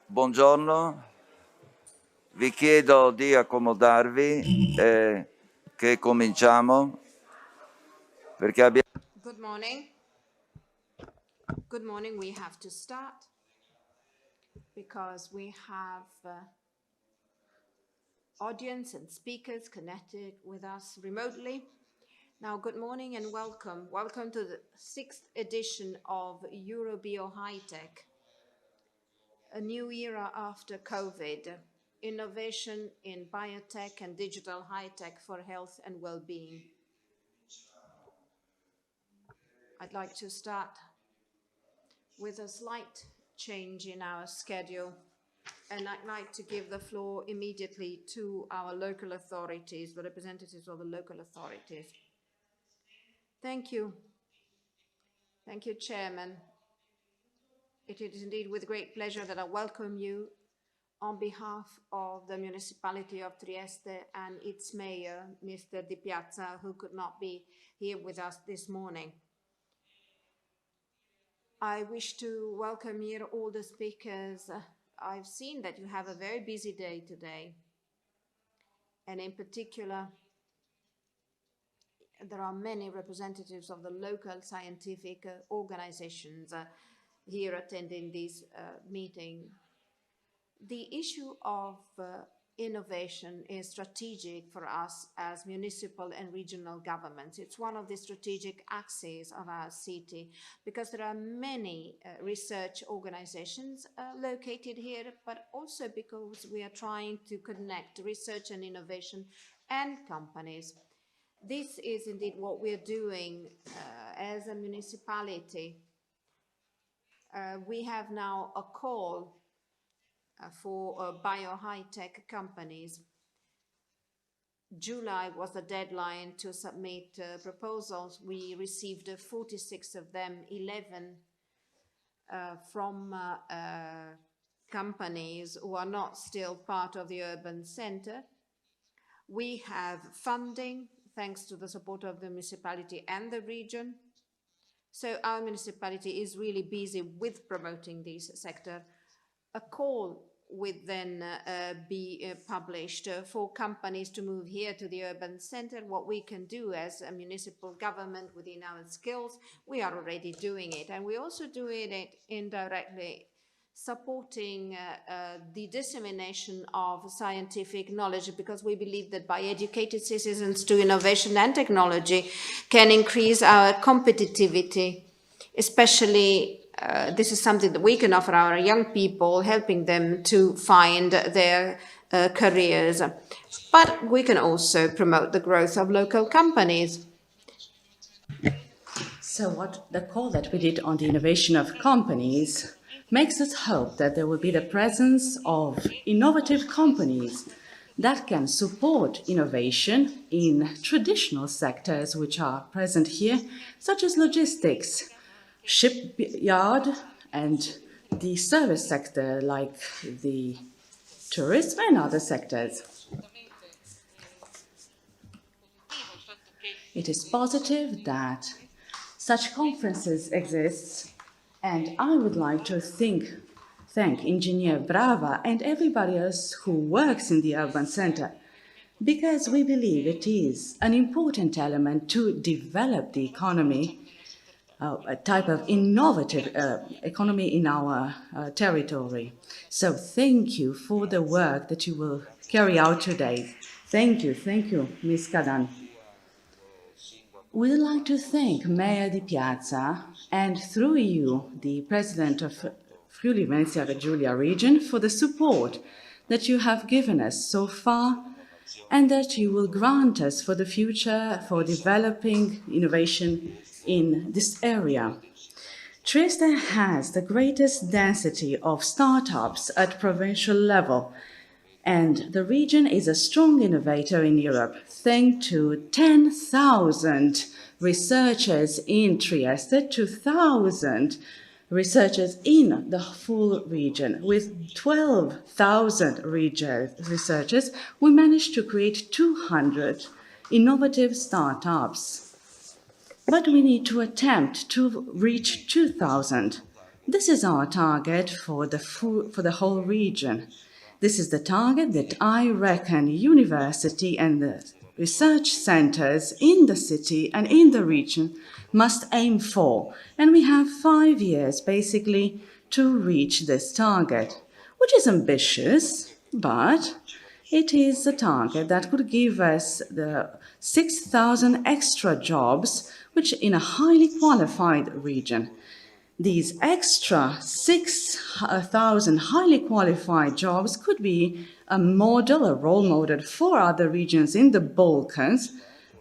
Buongiorno, vi chiedo di accomodarvi che cominciamo perché abbiamo... Good morning. Good morning. We have to start because we have audience and speakers connected with us remotely. Now, good morning and welcome. Welcome to the 6th edition of EuroBioHighTech, a new era after COVID, innovation in biotech and digital high-tech for health and well-being. I'd like to start with a slight change in our schedule, and I'd like to give the floor immediately to our local authorities, the representatives of the local authorities. Thank you. Thank you, Chairman. It is indeed with great pleasure that I welcome you on behalf of the municipality of Trieste and its mayor, Mr. Di Piazza, who could not be here with us this morning. I wish to welcome here all the speakers. I've seen that you have a very busy day today. And in particular, there are many representatives of the local scientific organizations here attending this meeting. The issue of innovation is strategic for us as municipal and regional governments. It's one of the strategic axes of our city because there are many research organizations located here, but also because we are trying to connect research and innovation and companies. This is indeed what we're doing as a municipality. We have now a call for BioHighTech companies. July was the deadline to submit proposals. We received 46 of them, 11 from companies who are not still part of the urban center. We have funding thanks to the support of the municipality and the region. So our municipality is really busy with promoting this sector. A call would then be published for companies to move here to the urban center. What we can do as a municipal government within our skills, we are already doing it. And we're also doing it indirectly, supporting the dissemination of scientific knowledge, because we believe that by educated citizens to innovation and technology can increase our competitivity, especially this is something that we can offer our young people, helping them to find their careers. But we can also promote the growth of local companies. So what the call that we did on the innovation of companies makes us hope that there will be the presence of innovative companies that can support innovation in traditional sectors which are present here, such as logistics, shipyard, and the service sector like the tourism and other sectors. It is positive that such conferences exist, and I would like to thank Engineer Bravar and everybody else who works in the urban center, because we believe it is an important element to develop the economy, a type of innovative economy in our territory. So thank you for the work that you will carry out today. Thank you, Ms. Codan. We'd like to thank Mayor Di Piazza and through you, the President of Friuli Venezia Giulia region, for the support that you have given us so far and that you will grant us for the future for developing innovation in this area. Trieste has the greatest density of startups at provincial level, and the region is a strong innovator in Europe, thanks to 10,000 researchers in Trieste, 2,000 researchers in the full region. With 12,000 researchers, we managed to create 200 innovative startups. But we need to attempt to reach 2,000. This is our target for the whole region. This is the target that I reckon university and the research centers in the city and in the region must aim for. And we have 5 years, basically, to reach this target, which is ambitious, but it is a target that could give us the 6,000 extra jobs, which in a highly qualified region. These extra 6,000 highly qualified jobs could be a model, a role model for other regions in the Balkans,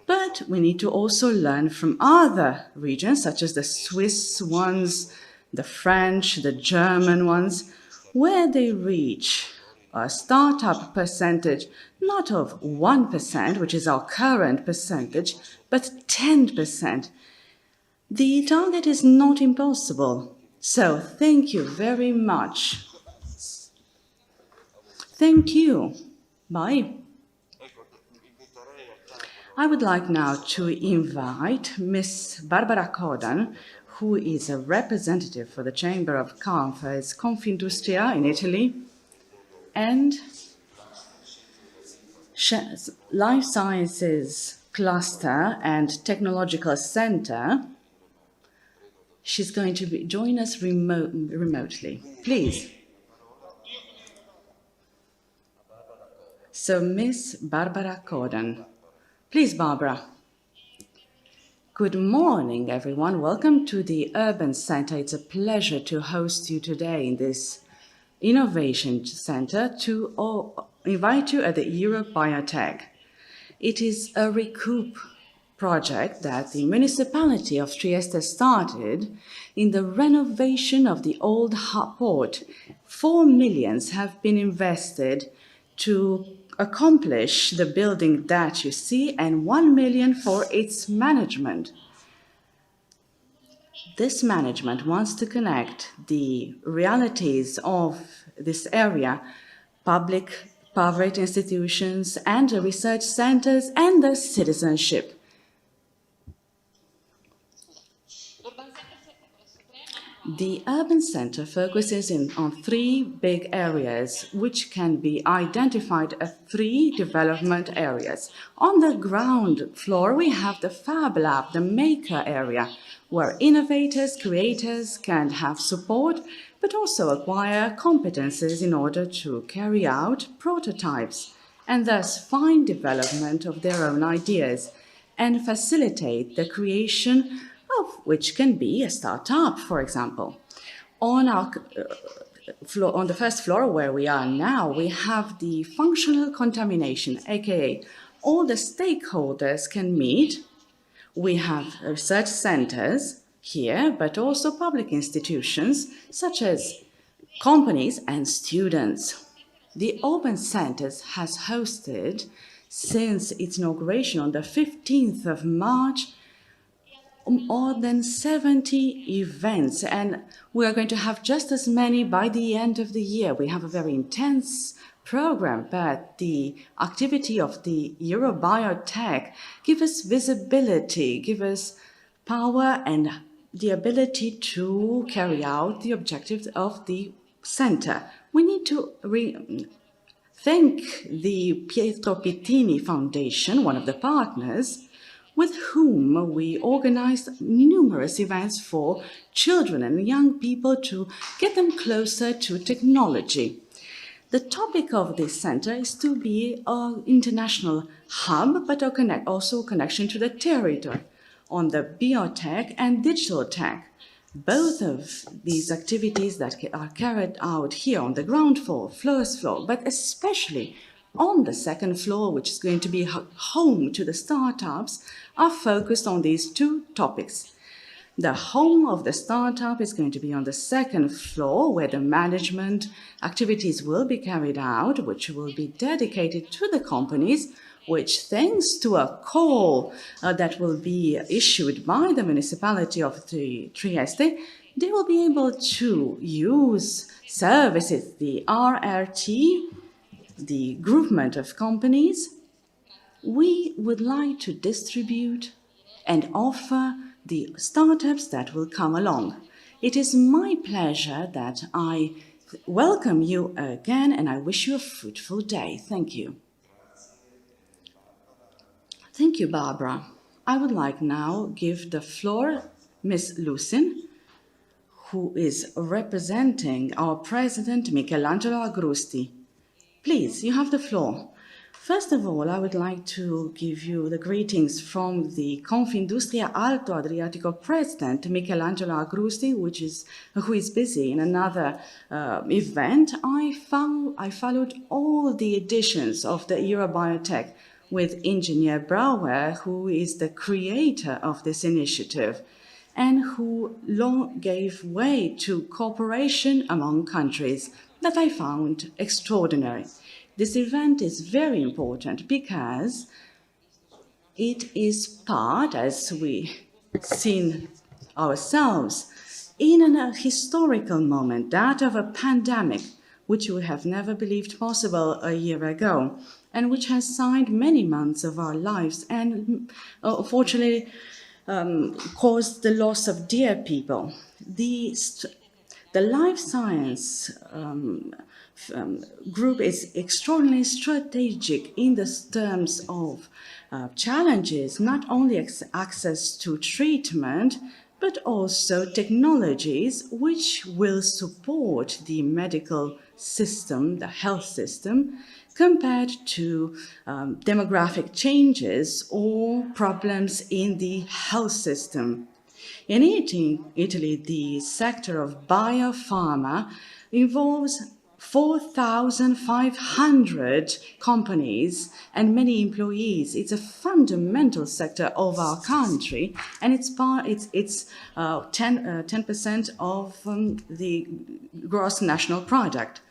but we need to also learn from other regions, such as the Swiss ones, the French, the German ones, where they reach a startup percentage not of 1%, which is our current percentage, but 10%. The target is not impossible. So thank you very much. Thank you. Bye. I would like now to invite Ms. Barbara Codan, who is a representative for the Chamber of Commerce, Confindustria in Italy, and Life Sciences Cluster and Technological Center. She's going to join us remotely. Please. So, Miss Barbara Codan. Please, Barbara. Good morning, everyone. Welcome to the Urban Center. It's a pleasure to host you today in this Innovation Center to invite you at the EuroBioHighTech. It is a recoup project that the municipality of Trieste started in the renovation of the old port. 4 million have been invested to accomplish the building that you see, and 1 million for its management. This management wants to connect the realities of this area, public, private institutions, and the research centers, and the citizenship. The urban center focuses on 3 big areas, which can be identified as 3 development areas. On the ground floor, we have the Fab Lab, the maker area, where innovators, creators can have support, but also acquire competences in order to carry out prototypes, and thus find development of their own ideas, and facilitate the creation of which can be a startup, for example. On the first floor where we are now, we have the functional contamination, aka all the stakeholders can meet. We have research centers here, but also public institutions such as companies and students. The Open Centers has hosted, since its inauguration on the 15th of March, more than 70 events, and we are going to have just as many by the end of the year. We have a very intense program, but the activity of the EuroBioHighTech gives us visibility, gives us power and the ability to carry out the objectives of the center. We need to thank the Pietro Pittini Foundation, one of the partners, with whom we organized numerous events for children and young people to get them closer to technology. The topic of this center is to be an international hub, but also a connection to the territory on the biotech and digital tech. Both of these activities that are carried out here on the ground floor, first floor, but especially on the second floor, which is going to be home to the startups, are focused on these 2 topics. The home of the startup is going to be on the second floor, where the management activities will be carried out, which will be dedicated to the companies, which, thanks to a call that will be issued by the municipality of Trieste, they will be able to use services, the RRT, the groupment of companies. We would like to distribute and offer the startups that will come along. It is my pleasure that I welcome you again, and I wish you a fruitful day. Thank you. Thank you, Barbara. I would like now give the floor Ms. Lucin, who is representing our president, Michelangelo Agrusti. Please, you have the floor. First of all, I would like to give you the greetings from the Confindustria Alto Adriatico president, Michelangelo Agrusti, who is busy in another event. I followed all the editions of the EuroBioHighTech with engineer Bravar, who is the creator of this initiative and who long gave way to cooperation among countries that I found extraordinary. This event is very important because it is part, as we seen ourselves, in a historical moment, that of a pandemic, which we have never believed possible a year ago, and which has signed many months of our lives and, unfortunately, caused the loss of dear people. The life science group is extraordinarily strategic in the terms of challenges, not only access to treatment, but also technologies which will support the medical system, the health system, compared to demographic changes or problems in the health system. In Italy, the sector of biopharma involves 4,500 companies and many employees. It's a fundamental sector of our country, and it's 10% of the gross national product.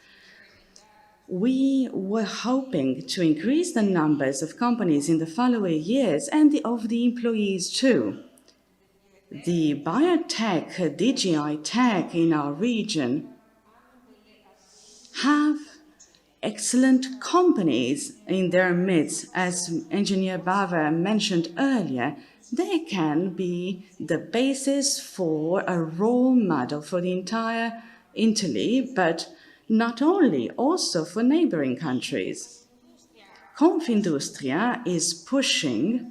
We were hoping to increase the numbers of companies in the following years and of the employees too. The biotech, DGI tech in our region have excellent companies in their midst. As Engineer Bava mentioned earlier, they can be the basis for a role model for the entire Italy, but not only, also for neighboring countries. Confindustria is pushing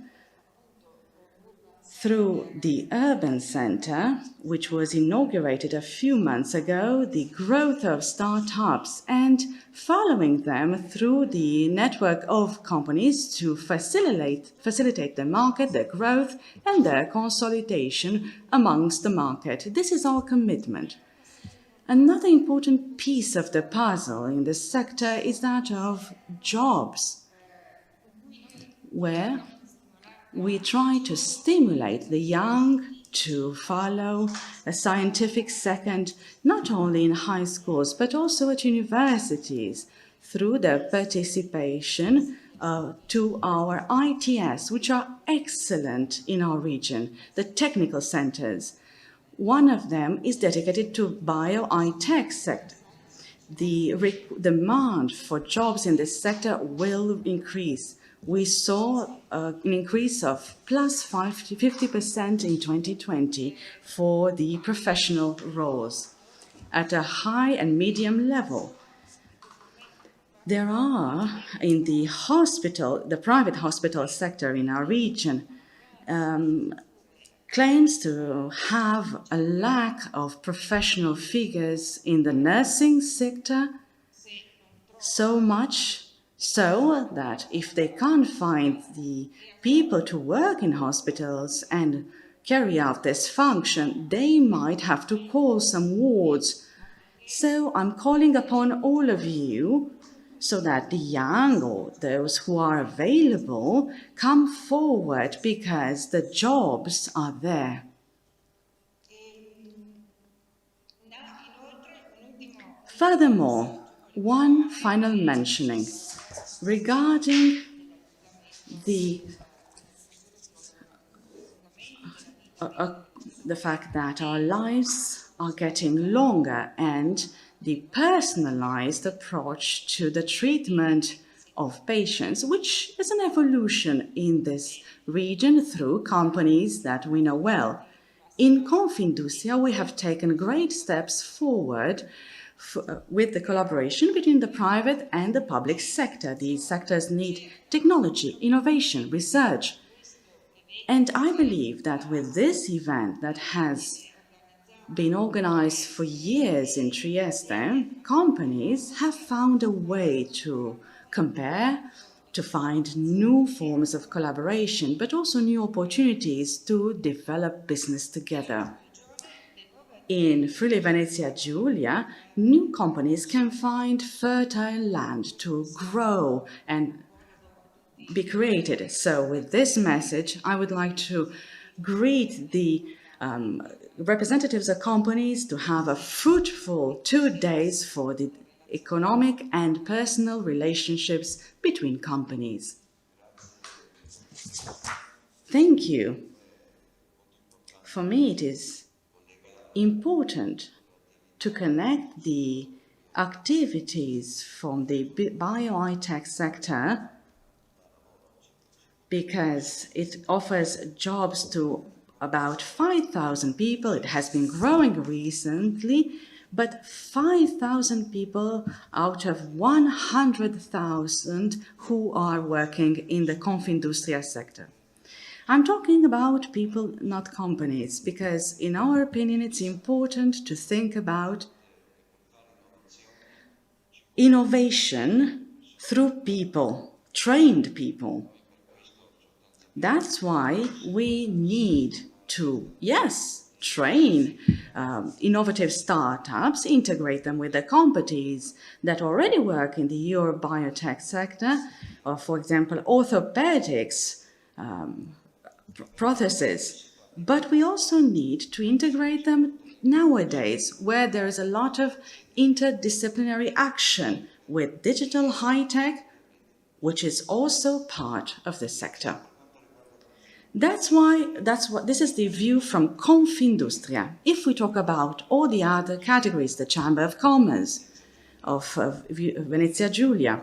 through the urban center, which was inaugurated a few months ago, the growth of startups and following them through the network of companies to facilitate the market, their growth, and their consolidation amongst the market. This is our commitment. Another important piece of the puzzle in this sector is that of jobs, where we try to stimulate the young to follow a scientific second, not only in high schools, but also at universities, through their participation to our ITS, which are excellent in our region, the technical centers. One of them is dedicated to BioHighTech sector. The demand for jobs in this sector will increase. We saw an increase of plus 50% in 2020 for the professional roles at a high and medium level. There are, in the hospital, the private hospital sector in our region, claims to have a lack of professional figures in the nursing sector, so much so that if they can't find the people to work in hospitals and carry out this function, they might have to call some wards. So I'm calling upon all of you so that the young or those who are available come forward because the jobs are there. Furthermore, one final mentioning regarding the fact that our lives are getting longer and the personalized approach to the treatment of patients, which is an evolution in this region through companies that we know well. In Confindustria, we have taken great steps forward with the collaboration between the private and the public sector. These sectors need technology, innovation, research. And I believe that with this event that has been organized for years in Trieste, companies have found a way to compare, to find new forms of collaboration, but also new opportunities to develop business together. In Friuli Venezia Giulia, new companies can find fertile land to grow and be created. So with this message, I would like to greet the representatives of companies to have a fruitful 2 days for the economic and personal relationships between companies. Thank you. For me, it is important to connect the activities from the BioHighTech sector because it offers jobs to about 5,000 people. It has been growing recently, but 5,000 people out of 100,000 who are working in the Confindustria sector. I'm talking about people, not companies, because in our opinion, it's important to think about innovation through people, trained people. That's why we need to, yes, train innovative startups, integrate them with the companies that already work in the EuroBioHighTech sector, or for example, orthopedics, prostheses. But we also need to integrate them nowadays, where there is a lot of interdisciplinary action with digital high-tech, which is also part of the sector. This is the view from Confindustria. If we talk about all the other categories, the Chamber of Commerce of Venezia Giulia,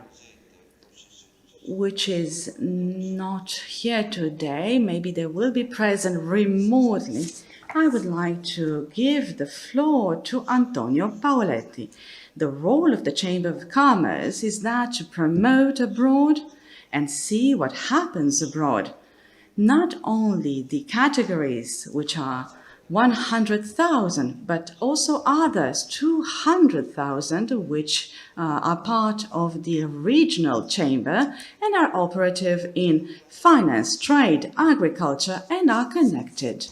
which is not here today, maybe they will be present remotely, I would like to give the floor to Antonio Paoletti. The role of the Chamber of Commerce is that to promote abroad and see what happens abroad. Not only the categories, which are 100,000, but also others, 200,000, which are part of the regional chamber and are operative in finance, trade, agriculture, and are connected.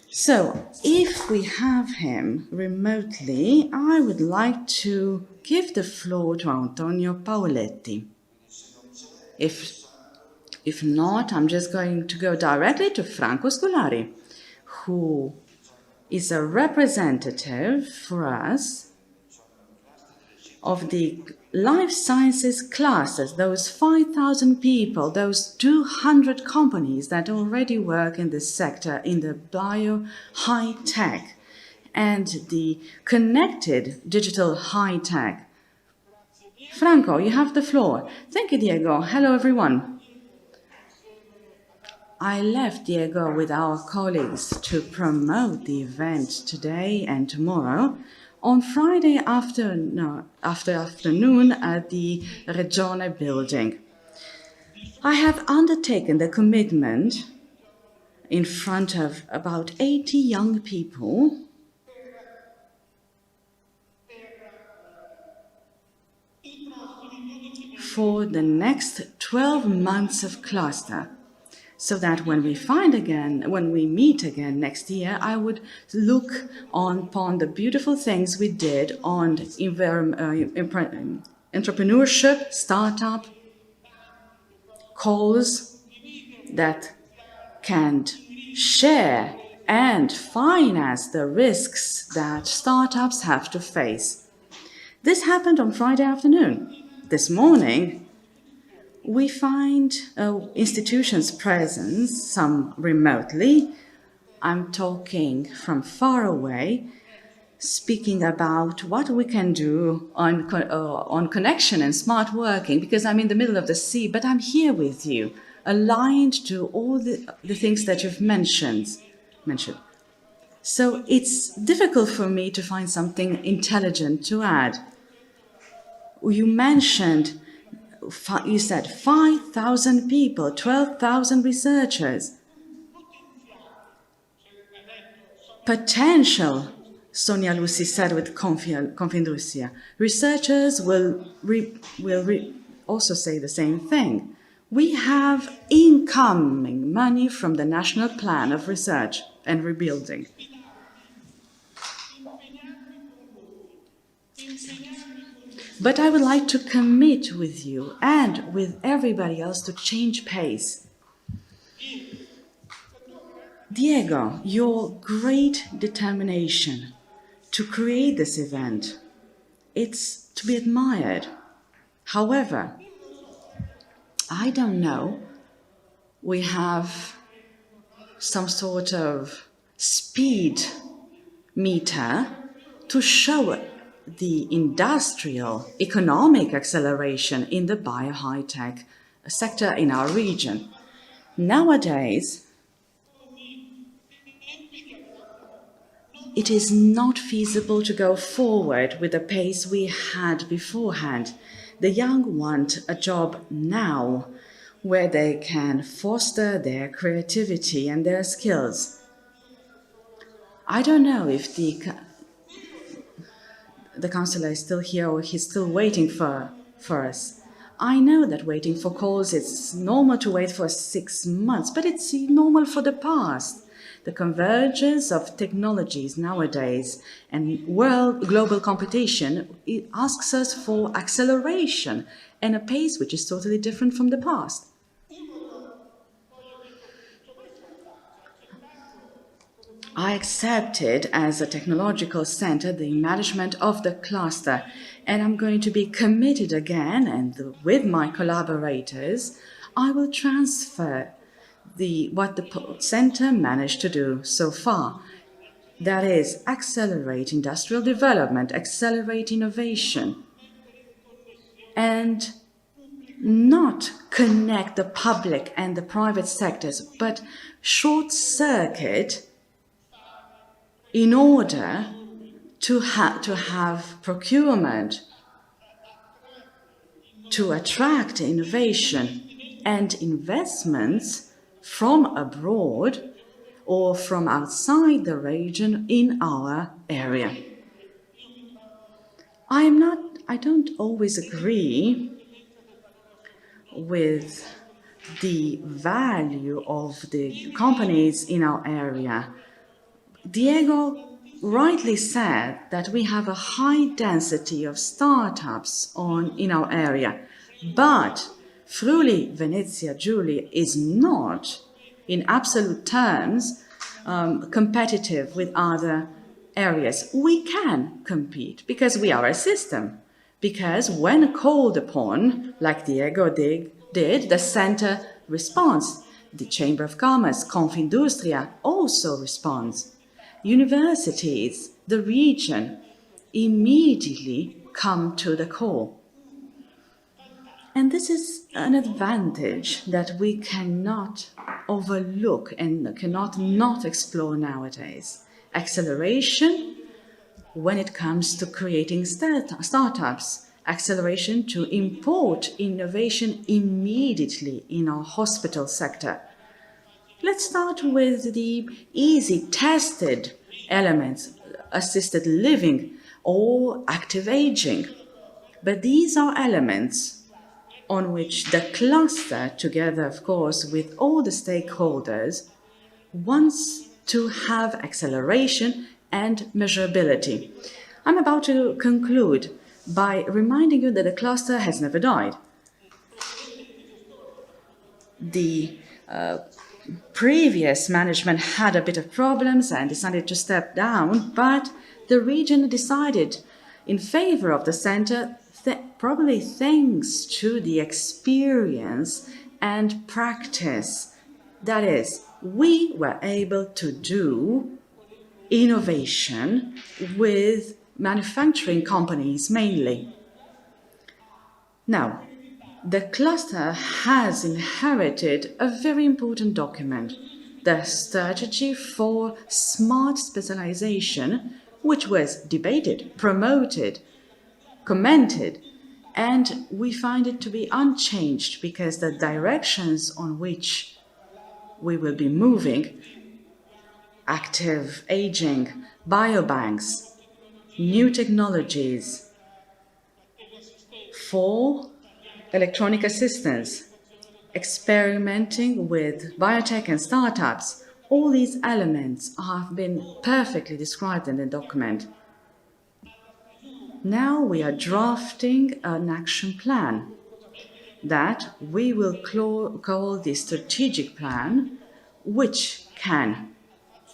So, if we have him remotely, I would like to give the floor to Antonio Paoletti. If not, I'm just going to go directly to Franco Scolari, who is a representative for us of the life sciences classes, those 5,000 people, those 200 companies that already work in this sector, in the BioHighTech and the connected digital high-tech. Franco, you have the floor. Thank you, Diego. Hello, everyone. I left Diego with our colleagues to promote the event today and tomorrow on Friday afternoon at the Regione building. I have undertaken the commitment in front of about 80 young people for the next 12 months of cluster, so that when we meet again next year, I would look upon the beautiful things we did on entrepreneurship, startup, calls that can share and finance the risks that startups have to face. This happened on Friday afternoon. This morning, we find institutions present, some remotely. I'm talking from far away, speaking about what we can do on connection and smart working, because I'm in the middle of the sea, but I'm here with you, aligned to all the things that you've mentioned. mentioned. So it's difficult for me to find something intelligent to add. You mentioned, you said 5,000 people, 12,000 researchers. Potential, Sonia Lucy said with Confindustria. Researchers will also say the same thing. We have incoming money from the National Plan of Research and Rebuilding. But I would like to commit with you and with everybody else to change pace. Diego, your great determination to create this event, it's to be admired. However, I don't know, we have some sort of speed meter to show the industrial, economic acceleration in the BioHighTech sector in our region. Nowadays, it is not feasible to go forward with the pace we had beforehand. The young want a job now, where they can foster their creativity and their skills. I don't know if the councillor is still here or he's still waiting for us. I know that waiting for calls, it's normal to wait for 6 months, but it's normal for the past. The convergence of technologies nowadays and global competition, it asks us for acceleration and a pace which is totally different from the past. I accepted as a technological center the management of the cluster, and I'm going to be committed again, and with my collaborators, I will transfer what the center managed to do so far. That is, accelerate industrial development, accelerate innovation, and not connect the public and the private sectors, but short-circuit in order to have procurement, to attract innovation and investments from abroad or from outside the region in our area. I don't always agree with the value of the companies in our area. Diego rightly said that we have a high density of startups in our area, but Friuli Venezia Giulia is not, in absolute terms, competitive with other areas. We can compete because we are a system. Because when called upon, like Diego did, the center responds. The Chamber of Commerce, Confindustria, also responds. Universities, the region, immediately come to the call. And this is an advantage that we cannot overlook and cannot not explore nowadays. Acceleration when it comes to creating startups, acceleration to import innovation immediately in our hospital sector. Let's start with the easy tested elements, assisted living or active aging. But these are elements on which the cluster, together of course with all the stakeholders, wants to have acceleration and measurability. I'm about to conclude by reminding you that the cluster has never died. The previous management had a bit of problems and decided to step down, but the region decided in favor of the center, probably thanks to the experience and practice. That is, we were able to do innovation with manufacturing companies mainly. Now, the cluster has inherited a very important document, the strategy for smart specialization, which was debated, promoted, commented, and we find it to be unchanged because the directions on which we will be moving, active aging, biobanks, new technologies for electronic assistance, experimenting with biotech and startups, all these elements have been perfectly described in the document. Now we are drafting an action plan that we will call the strategic plan, which can,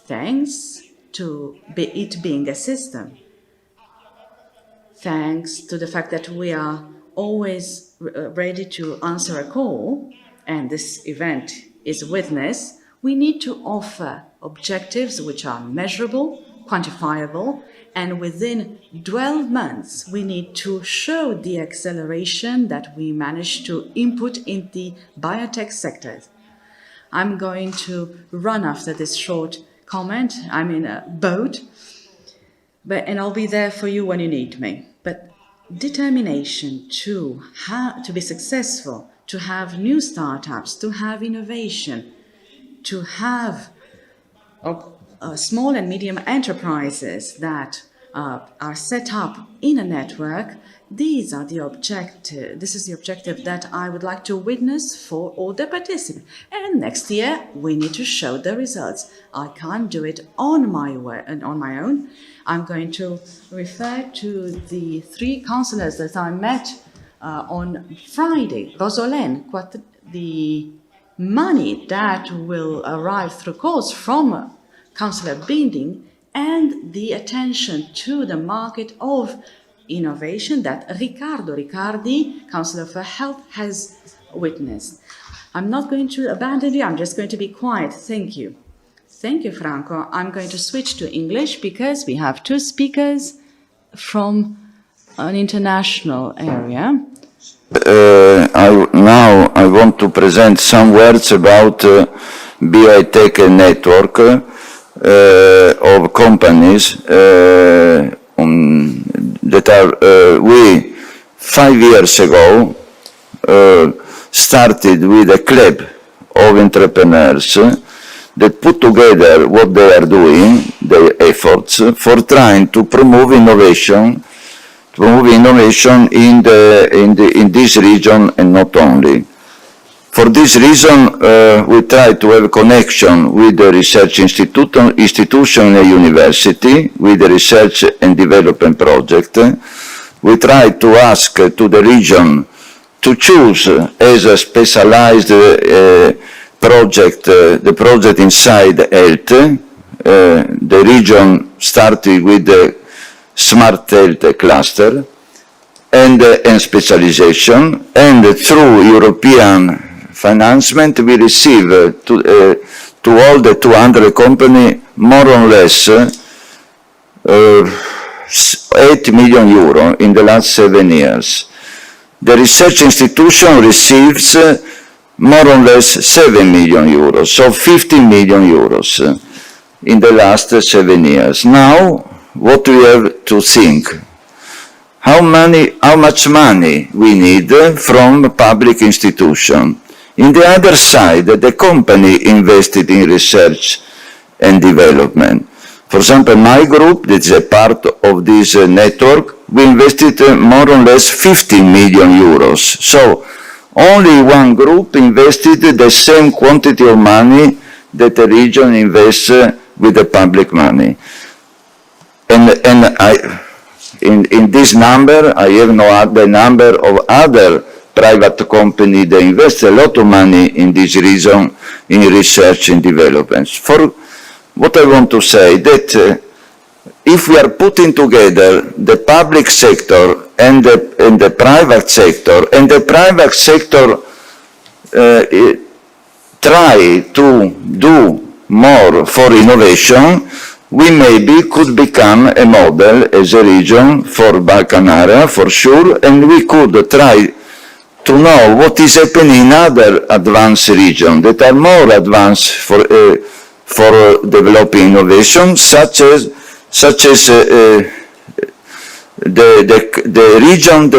thanks to it being a system, thanks to the fact that we are always ready to answer a call, and this event is witness, we need to offer objectives which are measurable, quantifiable, and within 12 months we need to show the acceleration that we managed to input in the biotech sectors. I'm going to run after this short comment. I'm in a boat, and I'll be there for you when you need me. But determination to be successful, to have new startups, to have innovation, to have small and medium enterprises that are set up in a network, these are the objective. This is the objective that I would like to witness for all the participants. And next year, we need to show the results. I can't do it on my own. I'm going to refer to the 3 councillors that I met on Friday. Rosolène, the money that will arrive through calls from Councillor Binding, and the attention to the market of innovation that Riccardo Riccardi, Councillor for Health, has witnessed. I'm not going to abandon you, I'm just going to be quiet. Thank you. Thank you, Franco. I'm going to switch to English because we have 2 speakers from an international area. Now I want to present some words about BioHighTech network of companies that are, we 5 years ago started with a club of entrepreneurs that put together what they are doing, their efforts, for trying to promote innovation in this region and not only. For this reason, we try to have a connection with the research institution and university, with the research and development project. We try to ask to the region to choose as a specialized project, the project inside Health. The region started with the Smart Health cluster and specialization, and through European financement we receive to all the 200 companies more or less 8 million euro in the last 7 years. The research institution receives more or less 7 million euros, so 15 million euros in the last 7 years. Now, what we have to think? How much money we need from public institution? In the other side, the company invested in research and development. For example, my group, that is a part of this network, we invested more or less 15 million euros. So only one group invested the same quantity of money that the region invests with the public money. And in this number, I have the number of other private companies that invest a lot of money in this region in research and development. For what I want to say, that if we are putting together the public sector and the private sector, and the private sector try to do more for innovation, we maybe could become a model as a region for Balkan area, for sure, and we could try to know what is happening in other advanced regions that are more advanced for developing innovation, such as the region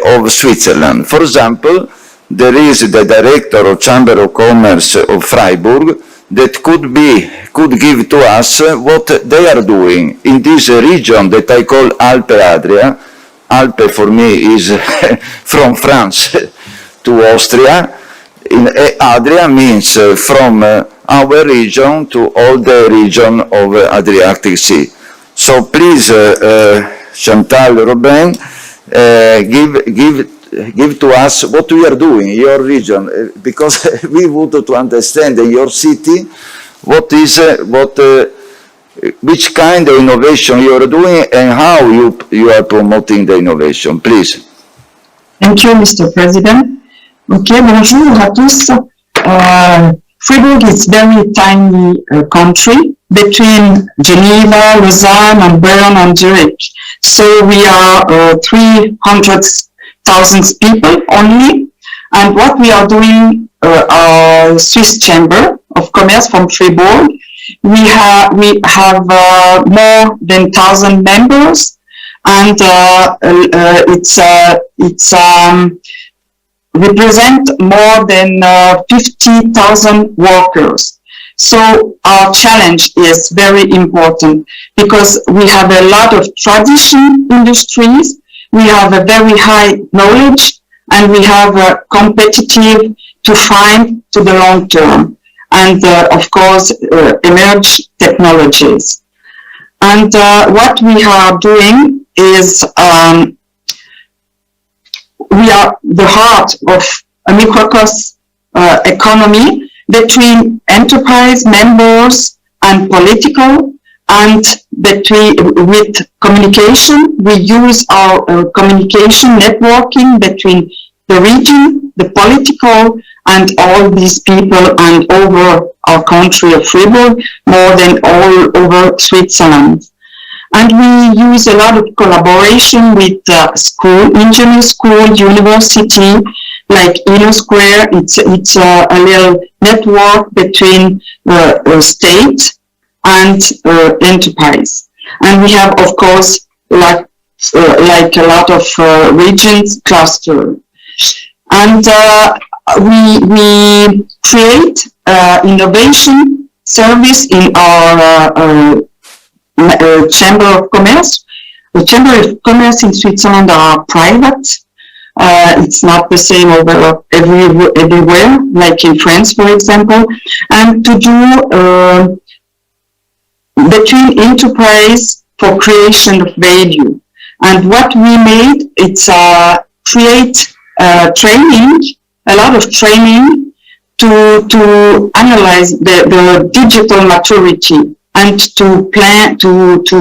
of Switzerland. For example, there is the director of Chamber of Commerce of Fribourg that could give to us what they are doing in this region that I call Alpe Adria. Alpe for me is from France to Austria. Adria means from our region to all the region of Adriatic Sea. So please, Chantal Robin, give to us what we are doing in your region, because we want to understand in your city which kind of innovation you are doing and how you are promoting the innovation. Please. Thank you, Mr. President. Okay, bonjour à tous. Fribourg is a very tiny country between Geneva, Lausanne, and Bern and Zurich. So we are 300,000 people only. And what we are doing, our Swiss Chamber of Commerce from Fribourg, we have more than 1,000 members, and it's represent more than 50,000 workers. So our challenge is very important because we have a lot of tradition industries, we have a very high knowledge, and we have a competitive to find to the long term. And of course, emerge technologies. And what we are doing is we are the heart of a microcosm economy between enterprise members and political, and with communication. We use our communication networking between the region, the political, and all these people, and over our country of Fribourg, more than all over Switzerland. And we use a lot of collaboration with school, engineering school, university, like Square. It's a little network between state and enterprise. And we have, of course, like a lot of regions cluster. And we create innovation service in our Chamber of Commerce. The Chamber of Commerce in Switzerland are private. It's not the same everywhere, like in France, for example. And to do between enterprise for creation of value. And what we made, it's create training, a lot of training to analyze the digital maturity and to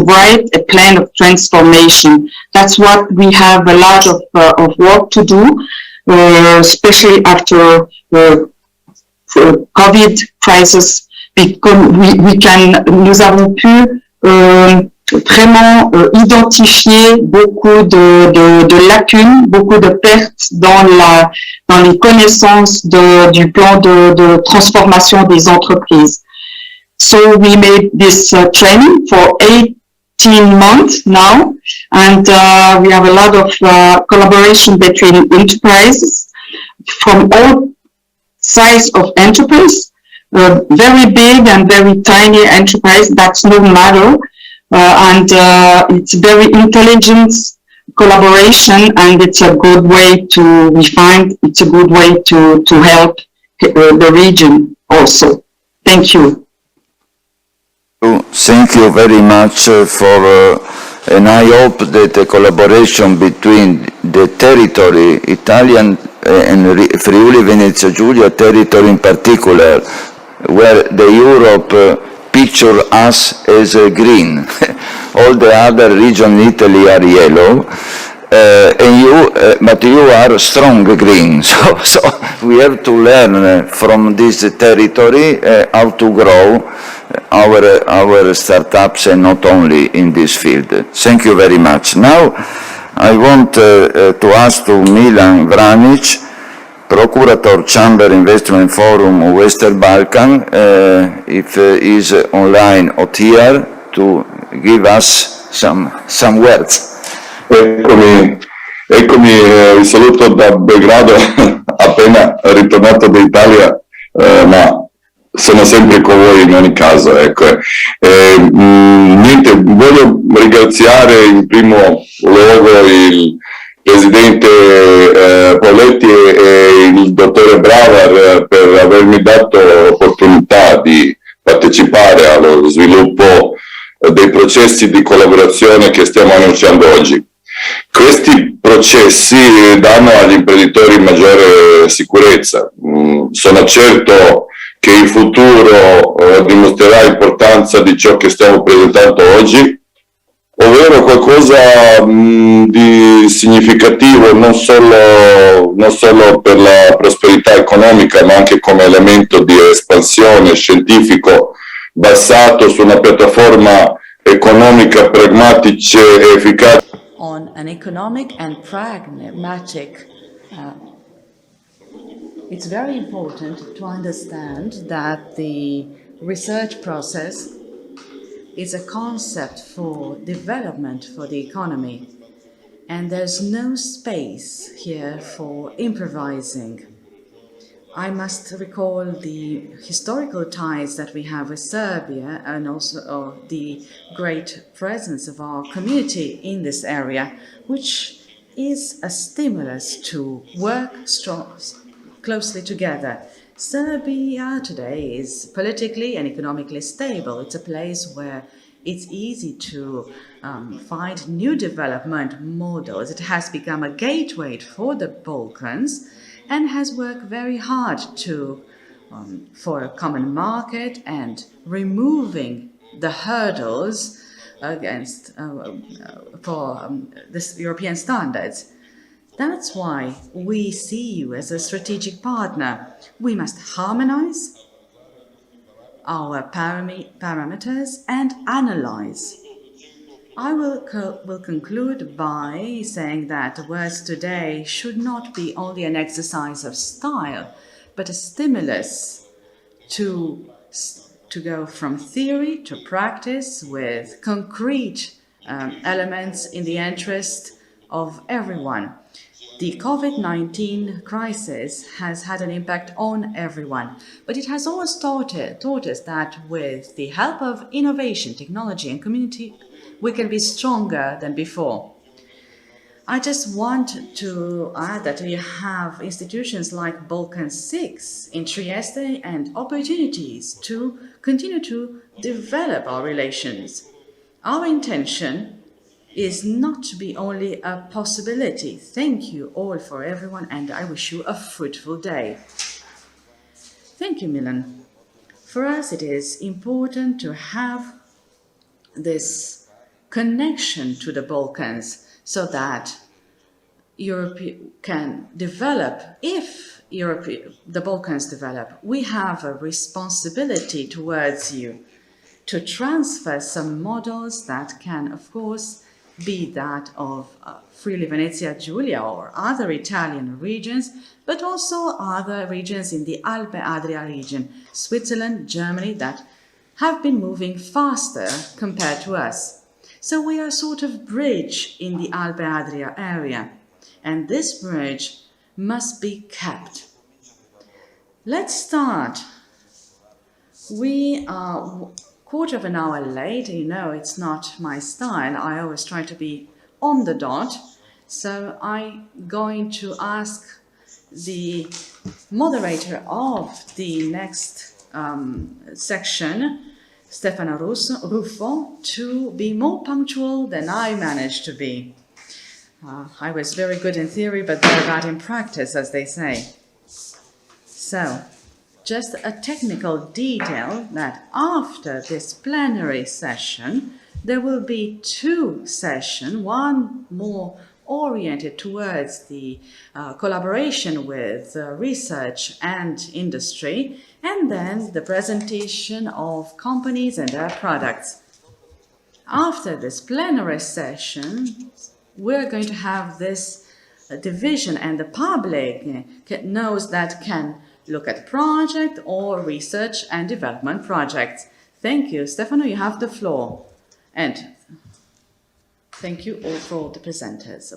write a plan of transformation. That's what we have a lot of work to do, especially after the COVID crisis, because nous avons pu vraiment identifier beaucoup de lacunes, beaucoup de pertes dans les connaissances du plan de transformation des entreprises. So we made this training for 18 months now, and we have a lot of collaboration between enterprises from all size of enterprise, very big and very tiny enterprise, that's no matter. And it's very intelligent collaboration, and it's a good way to it's a good way to help the region also. Thank you. Thank you very much and I hope that the collaboration between the territory, Italian and Friuli Venezia Giulia territory in particular, where the Europe picture us as green. All the other regions in Italy are yellow, but you are strong green. So we have to learn from this territory how to grow our startups, and not only in this field. Thank you very much. Now I want to ask to Milan Vranic Procurator Chamber Investment Forum Western Balkan, if is online or here, to give us some words. Eccomi, vi saluto da Belgrado, appena ritornato d'Italia, ma sono sempre con voi in ogni caso. Ecco. Niente, voglio ringraziare in primo luogo il Presidente Paoletti e il Dottore Bravar per avermi dato l'opportunità di partecipare allo sviluppo dei processi di collaborazione che stiamo annunciando oggi. Questi processi danno agli imprenditori maggiore sicurezza. Sono certo che il futuro dimostrerà l'importanza di ciò che stiamo presentando oggi, ovvero qualcosa di significativo non solo per la prosperità economica, ma anche come elemento di espansione scientifico basato su una piattaforma economica pragmatica e efficace. On an economic and pragmatic, it's very important to understand that the research process is a concept for development for the economy, and there's no space here for improvising. I must recall the historical ties that we have with Serbia and also the great presence of our community in this area, which is a stimulus to work closely together. Serbia today is politically and economically stable. It's a place where it's easy to find new development models. It has become a gateway for the Balkans and has worked very hard for a common market and removing the hurdles against for this European standards. That's why we see you as a strategic partner. We must harmonize our parameters and analyze. I will conclude by saying that the words today should not be only an exercise of style, but a stimulus to go from theory to practice with concrete elements in the interest of everyone. The COVID-19 crisis has had an impact on everyone, but it has always taught us that with the help of innovation, technology and community, we can be stronger than before. I just want to add that we have institutions like Balkan 6 in Trieste and opportunities to continue to develop our relations. Our intention is not to be only a possibility. Thank you all for everyone, and I wish you a fruitful day. Thank you, Milan. For us, it is important to have this connection to the Balkans so that Europe can develop. If the Balkans develop, we have a responsibility towards you to transfer some models that can, of course, be that of Friuli Venezia Giulia or other Italian regions, but also other regions in the Alpe Adria region, Switzerland, Germany, that have been moving faster compared to us. So we are sort of bridge in the Alpe Adria area, and this bridge must be kept. Let's start. We are quarter of an hour late. You know, it's not my style. I always try to be on the dot. So I'm going to ask the moderator of the next section, Stefano Ruffo, to be more punctual than I managed to be. I was very good in theory, but very bad in practice, as they say. So, just a technical detail that after this plenary session, there will be two sessions, one more oriented towards the collaboration with research and industry, and then the presentation of companies and their products. After this plenary session, we're going to have this division and the public knows that can look at project or research and development projects. Thank you. Stefano, you have the floor. And thank you all for the presenters.